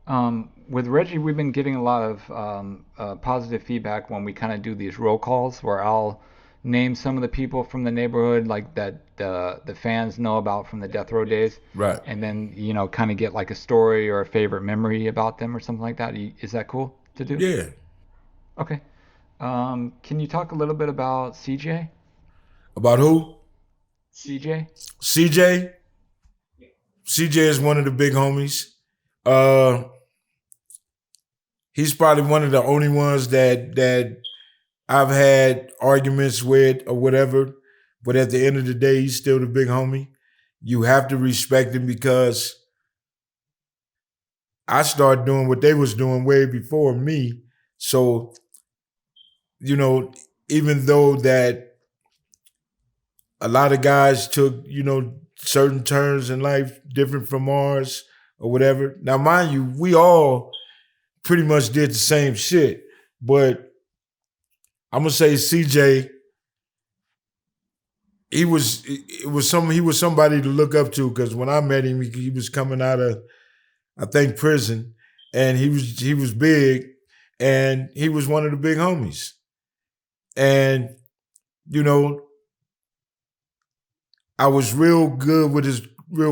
With Reggie, we've been getting a lot of positive feedback when we kind of do these roll calls where I'll name some of the people from the neighborhood like that the fans know about from the death row days, Right. and then kind of get like a story or a favorite memory about them or something like that. Is that cool to do? Yeah. Okay. Can you talk a little bit about CJ? About who? CJ? CJ. CJ is one of the big homies. Uh, he's probably one of the only ones that I've had arguments with or whatever. But at the end of the day, he's still the big homie. You have to respect him because I started doing what they was doing way before me. So, you know, even though that a lot of guys took, certain turns in life different from ours or whatever. Now, mind you, we all pretty much did the same shit. But I'm gonna say CJ, he was somebody to look up to because when I met him, he was coming out of I think prison, and he was big, and he was one of the big homies. And you know, I was real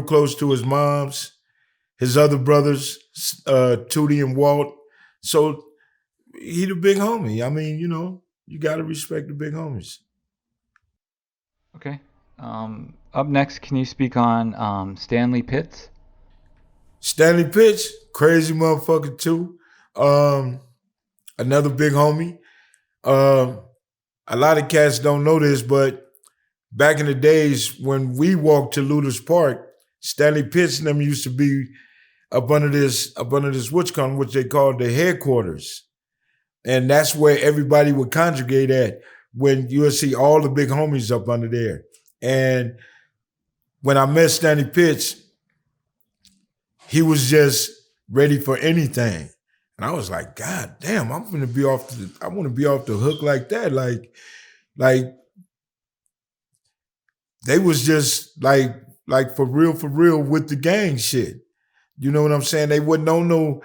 close to his moms, his other brothers, Tootie and Walt. So he the big homie. I mean, you got to respect the big homies. Okay. Up next, can you speak on Stanley Pitts? Stanley Pitts, crazy motherfucker too. Um, Another big homie. Um, a lot of cats don't know this, but back in the days when we walked to Luders Park, Stanley Pitts and them used to be up under this which they called the headquarters. And that's where everybody would congregate at when you'll see all the big homies up under there. And when I met Stanley Pitts, he was just ready for anything. And I was like, God damn, I want to be off the hook like that. Like they was just like for real with the gang shit. You know what I'm saying? They wouldn't know no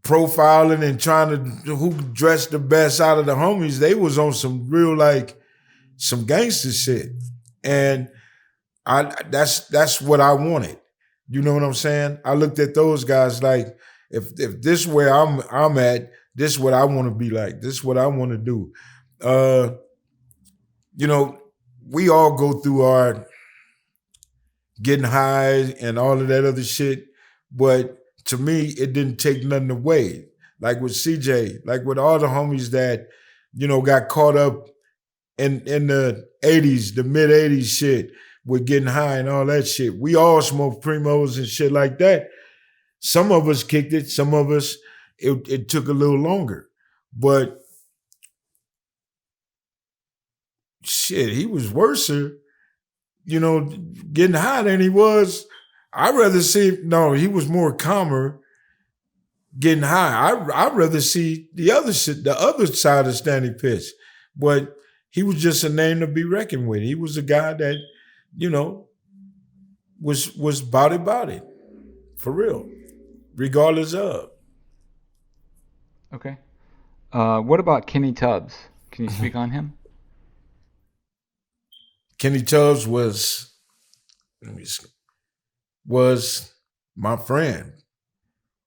profiling and trying to who dressed the best out of the homies. They was on some real some gangster shit. And that's what I wanted. You know what I'm saying? I looked at those guys like if this is where I'm at, this is what I want to be like. This is what I want to do. Uh, you know, we all go through our getting high and all of that other shit, but to me, it didn't take nothing away. Like with CJ, like with all the homies that, got caught up in the 80s, the mid 80s shit with getting high and all that shit. We all smoked primos and shit like that. Some of us kicked it, some of us, it took a little longer. But shit, he was worser, getting high than he was. I'd rather see, no, he was more calmer getting high. I'd rather see the other shit, the other side of Stanley Pitts. But he was just a name to be reckoned with. He was a guy that, you know, was about it, for real, regardless of. Okay. What about Kenny Tubbs? Can you speak on him? Kenny Tubbs was my friend.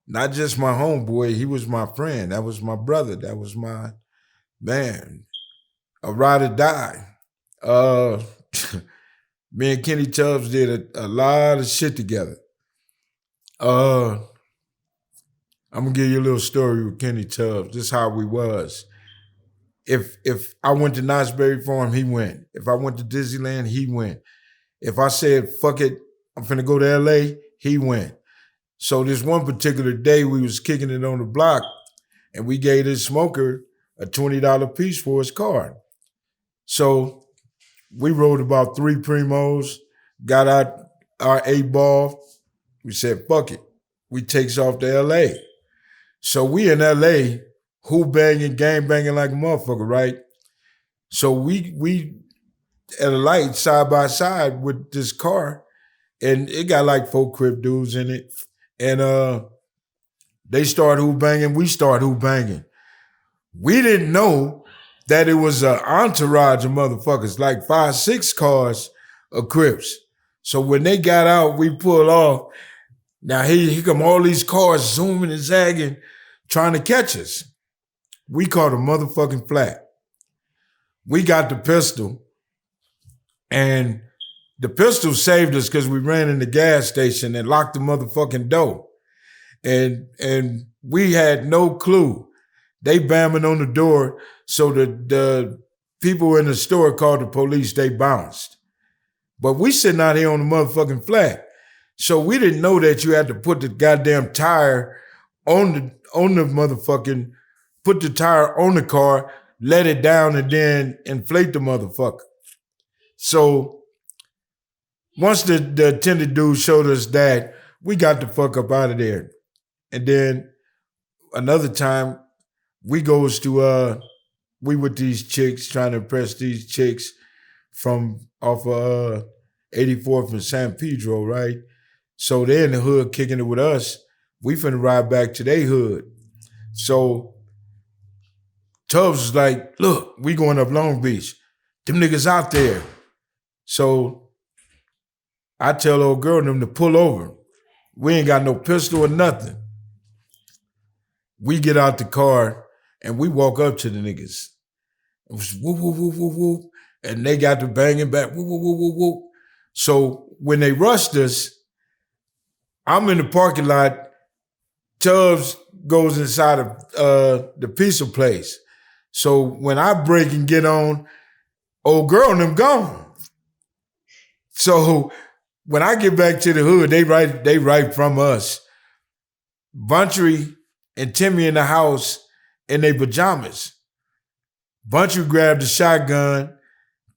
Not just my homeboy, he was my friend. That was my brother. That was my man. A ride or die. Uh Me and Kenny Tubbs did a lot of shit together. Uh I'm gonna give you a little story with Kenny Tubbs. This is how we was. If I went to Knott's Berry Farm, he went. If I went to Disneyland, he went. If I said, fuck it, I'm finna go to LA, he went. So this one particular day, we was kicking it on the block, and we gave this smoker a $20 piece for his card. So we rode about 3 primos, got out our 8 ball. We said, fuck it. We takes off to LA. So we in LA, who banging, gang banging like a motherfucker, right? So we at a light side by side with this car, and it got like 4 Crip dudes in it. And They start who banging, we start who banging. We didn't know that it was an entourage of motherfuckers, like 5, 6 cars of Crips. So when they got out, we pulled off. Now here come all these cars zooming and zagging, trying to catch us. We caught a motherfucking flat. We got the pistol, and the pistol saved us because we ran in the gas station and locked the motherfucking door. And we had no clue. They banging on the door, so the people in the store called the police. They bounced. But we sitting out here on the motherfucking flat. So we didn't know that you had to put the goddamn tire on the motherfucking, put the tire on the car, let it down, and then inflate the motherfucker. So once the attendant dude showed us that, we got the fuck up out of there. And then another time, we goes to we with these chicks, trying to impress these chicks from off of 84th and San Pedro, right? So they're in the hood kicking it with us. We finna ride back to their hood. So Tubbs was like, look, we going up Long Beach. Them niggas out there. So I tell old girl and them to pull over. We ain't got no pistol or nothing. We get out the car and we walk up to the niggas. It was whoop, whoop, whoop, whoop, whoop. And they got to banging back, whoop, whoop, whoop, whoop, whoop. So when they rushed us, I'm in the parking lot. Tubbs goes inside of the pizza place. So when I break and get on, old girl and them gone. So when I get back to the hood, they right from us. Buntry and Timmy in the house in their pajamas. Buntry grabbed the shotgun.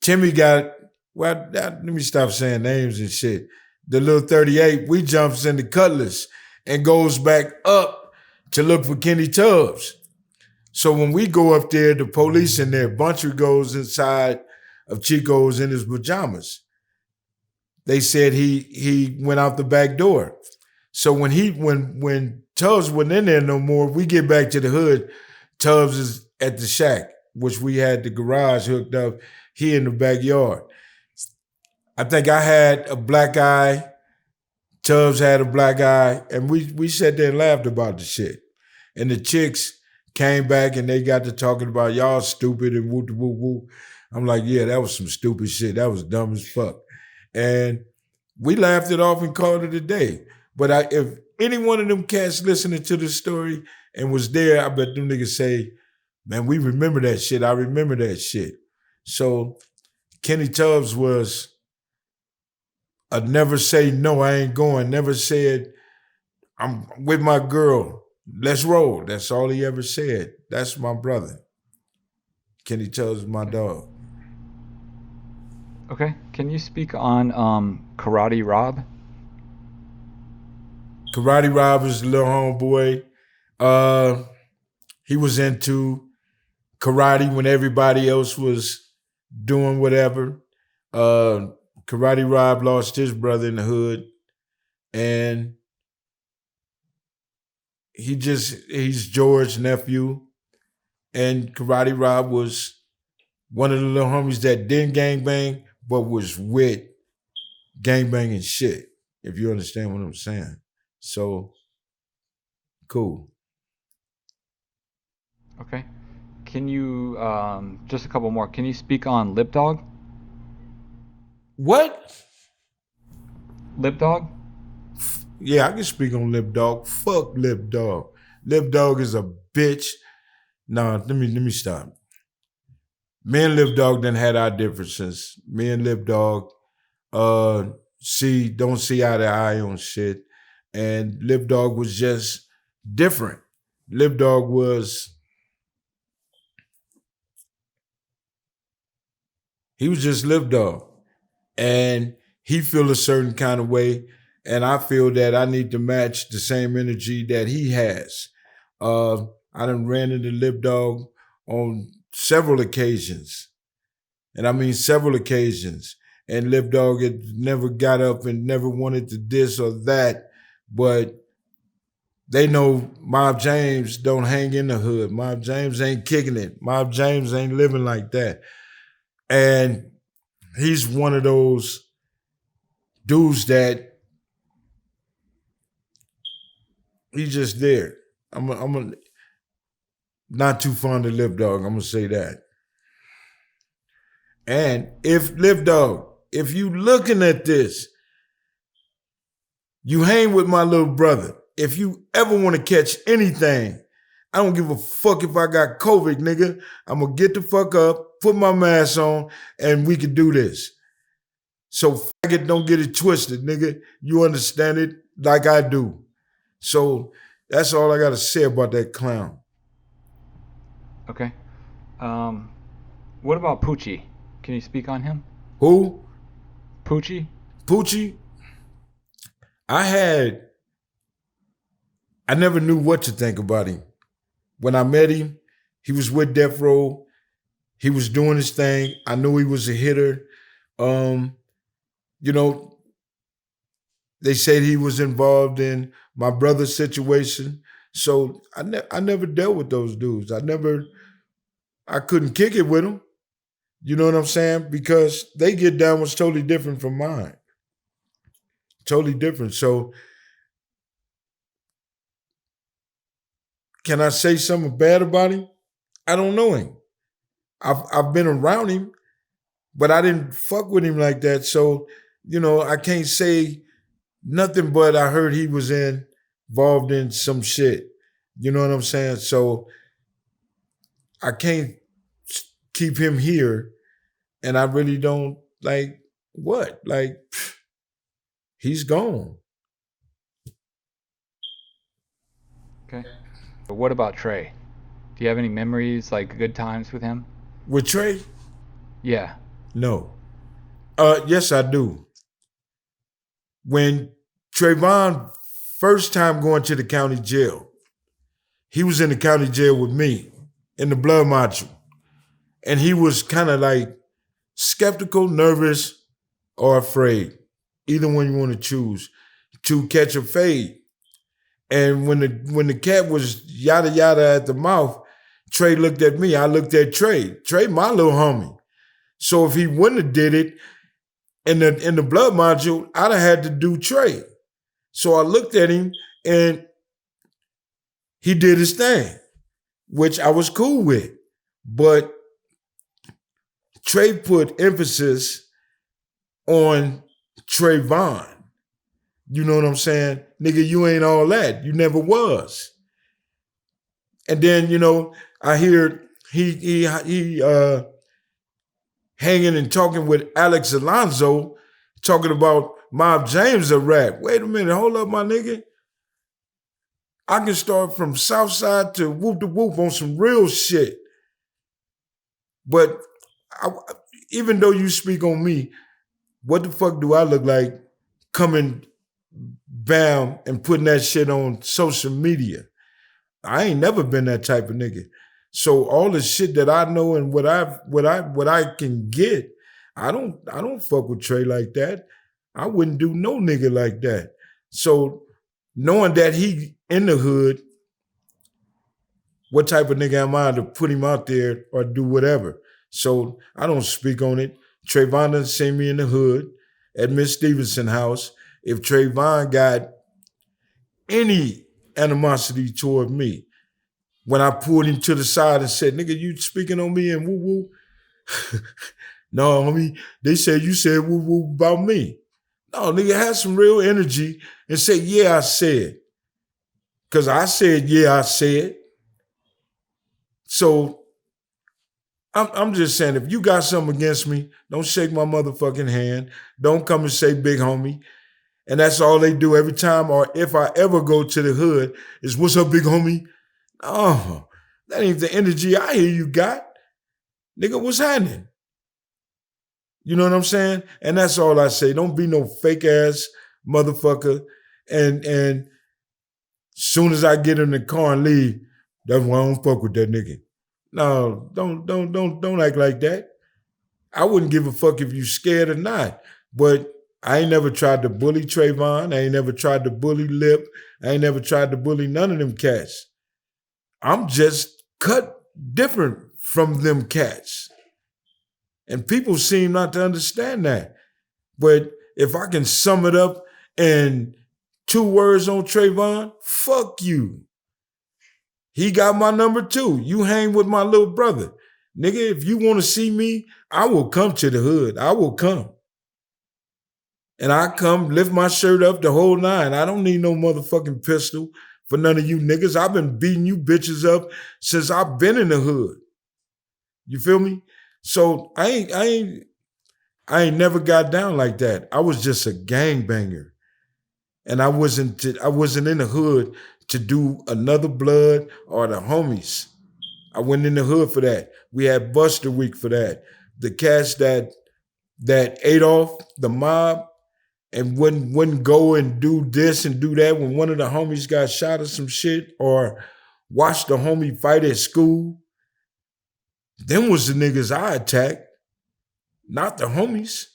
Timmy got, well, let me stop saying names and shit. The little 38, we jumps in the Cutlass and goes back up to look for Kenny Tubbs. So when we go up there, the police in there, Buntry goes inside of Chico's in his pajamas. They said he went out the back door. So when Tubbs wasn't in there no more, we get back to the hood. Tubbs is at the shack, which we had the garage hooked up. He in the backyard. I think I had a black eye. Tubbs had a black eye, and we sat there and laughed about the shit. And the chicks came back and they got to talking about y'all stupid and whoop whoop whoop. I'm like, yeah, that was some stupid shit. That was dumb as fuck. And we laughed it off and called it a day. But if any one of them cats listening to this story and was there, I bet them niggas say, man, we remember that shit. I remember that shit. So Kenny Tubbs was a never say no, I ain't going. Never said, I'm with my girl. Let's roll. That's all he ever said. That's my brother. Kenny Tubbs is my dog. Okay. Can you speak on Karate Rob? Karate Rob is a little homeboy. He was into karate when everybody else was doing whatever. Karate Rob lost his brother in the hood, and he's George's nephew. And Karate Rob was one of the little homies that didn't gangbang, but was with gangbanging shit, if you understand what I'm saying. So, cool. Okay. Can you, just a couple more, can you speak on Lip Dog? What? Lip Dog? Yeah, I can speak on Lip Dog. Fuck Lip Dog. Lip Dog is a bitch. No, let me stop. Me and Lip Dog done had our differences. Me and Lip Dog don't see eye to eye on shit. And Lip Dog was just different. Lip Dog was just Lip Dog. And he feel a certain kind of way. And I feel that I need to match the same energy that he has. I done ran into Lip Dog on several occasions. And I mean several occasions. And Lip Dog had never got up and never wanted to this or that. But They know Mob James don't hang in the hood. Mob James ain't kicking it. Mob James ain't living like that. And he's one of those dudes that he's just there. I'm not too fond of Lip Dog. I'm gonna say that. And if Lip Dog, if you looking at this, you hang with my little brother. If you ever want to catch anything, I don't give a fuck if I got COVID, nigga. I'm gonna get the fuck up, put my mask on, and we can do this. So faggot, don't get it twisted, nigga. You understand it like I do. So that's all I gotta say about that clown. Okay. What about Poochie? Can you speak on him? Who? Poochie? Poochie? I never knew what to think about him. When I met him, he was with Death Row. He was doing his thing. I knew he was a hitter. You know, they said he was involved in my brother's situation. So I never dealt with those dudes. I couldn't kick it with them. You know what I'm saying? Because they get down was totally different from mine. Totally different. So can I say something bad about him? I don't know him. I've been around him, but I didn't fuck with him like that. So, you know, I can't say nothing but I heard he was involved in some shit. You know what I'm saying? So I can't keep him here. And I really don't like what? Like, he's gone. Okay. But what about Trey? Do you have any memories, like good times with him? With Trey? Yeah. No. Yes, I do. When Trevon first time going to the county jail, he was in the county jail with me in the blood module. And he was kind of like skeptical, nervous, or afraid. Either one you want to choose to catch a fade. And when the cat was yada yada at the mouth, Trey looked at me. I looked at Trey. Trey, my little homie. So if he wouldn't have did it in the blood module, I'd have had to do Trey. So I looked at him and he did his thing, which I was cool with. But Trey put emphasis on Trevon. You know what I'm saying? Nigga, you ain't all that. You never was. And then, you know, I hear he hanging and talking with Alex Alonso, talking about Mob James a rap. Wait a minute, hold up, my nigga. I can start from Southside to Whoop the Whoop on some real shit. But even though you speak on me, what the fuck do I look like coming bam and putting that shit on social media? I ain't never been that type of nigga. So all the shit that I know and what I can get, I don't fuck with Trey like that. I wouldn't do no nigga like that. So knowing that he in the hood, what type of nigga am I to put him out there or do whatever? So I don't speak on it. Trayvon done seen me in the hood at Miss Stevenson house. If Trayvon got any animosity toward me, when I pulled him to the side and said, nigga, you speaking on me and woo-woo? No, homie, they said you said woo-woo about me. No, nigga, have some real energy and say, yeah, I said. Because I said, yeah, I said. So I'm just saying, if you got something against me, don't shake my motherfucking hand. Don't come and say big homie. And that's all they do every time. Or if I ever go to the hood, is what's up, big homie? Oh, that ain't the energy I hear you got. Nigga, what's happening? You know what I'm saying? And that's all I say. Don't be no fake ass motherfucker. And soon as I get in the car and leave, that's why I don't fuck with that nigga. No, don't act like that. I wouldn't give a fuck if you scared or not. But I ain't never tried to bully Trevon. I ain't never tried to bully Lip. I ain't never tried to bully none of them cats. I'm just cut different from them cats. And people seem not to understand that. But if I can sum it up in 2 words on Trevon, fuck you. He got my number too. You hang with my little brother. Nigga, if you want to see me, I will come to the hood. I will come. And I come, lift my shirt up the whole nine. I don't need no motherfucking pistol for none of you niggas. I've been beating you bitches up since I've been in the hood. You feel me? So I ain't never got down like that. I was just a gangbanger. And I wasn't in the hood to do another blood or the homies. I went in the hood for that. We had Buster Week for that. The cats that ate off the mob and wouldn't go and do this and do that when one of the homies got shot or some shit, or watched the homie fight at school. Them was the niggas I attacked, not the homies.